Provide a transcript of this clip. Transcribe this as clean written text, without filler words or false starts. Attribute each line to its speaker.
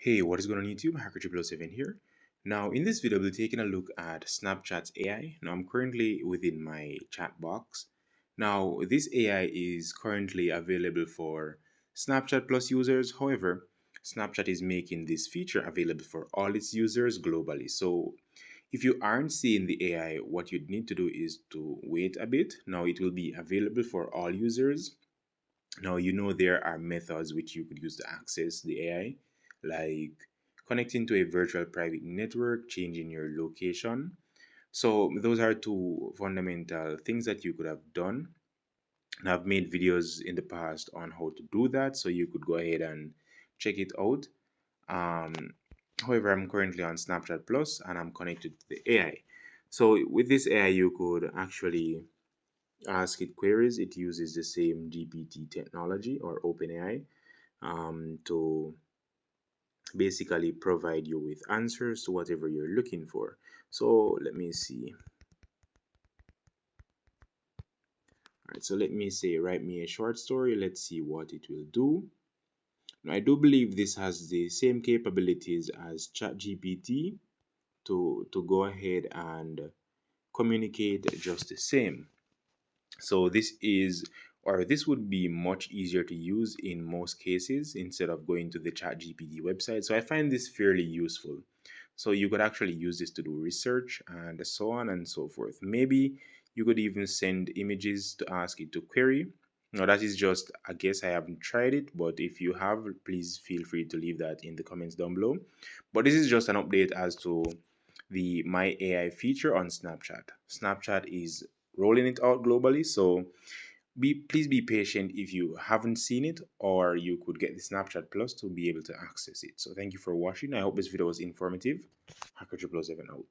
Speaker 1: Hey, what is going on YouTube? Hacker007 here. Now, in this video, we'll be taking a look at Snapchat's AI. Now, I'm currently within my chat box. Now, this AI is currently available for Snapchat Plus users. However, Snapchat is making this feature available for all its users globally. So, if you aren't seeing the AI, what you'd need to do is to wait a bit. Now, it will be available for all users. Now, there are methods which you could use to access the AI, like connecting to a virtual private network, changing your location. So, those are two fundamental things that you could have done. And I've made videos in the past on how to do that, so you could go ahead and check it out. Um, However, I'm currently on Snapchat Plus and I'm connected to the AI. So, with this AI, you could actually ask it queries. It uses the same GPT technology or OpenAI to basically provide you with answers to whatever you're looking for. So let me see. All right, so let me say, write me a short story. Let's see what it will do. Now, I do believe this has the same capabilities as ChatGPT to go ahead and communicate just the same. So this would be much easier to use in most cases instead of going to the ChatGPT website. So I find this fairly useful. So you could actually use this to do research and so on and so forth. Maybe you could even send images to ask it to query. Now that is just a guess. I haven't tried it, but if you have, please feel free to leave that in the comments down below. But this is just an update as to the My AI feature on Snapchat. Snapchat is rolling it out globally, so please be patient if you haven't seen it, or you could get the Snapchat Plus to be able to access it. So thank you for watching. I hope this video was informative. Hacker007 out.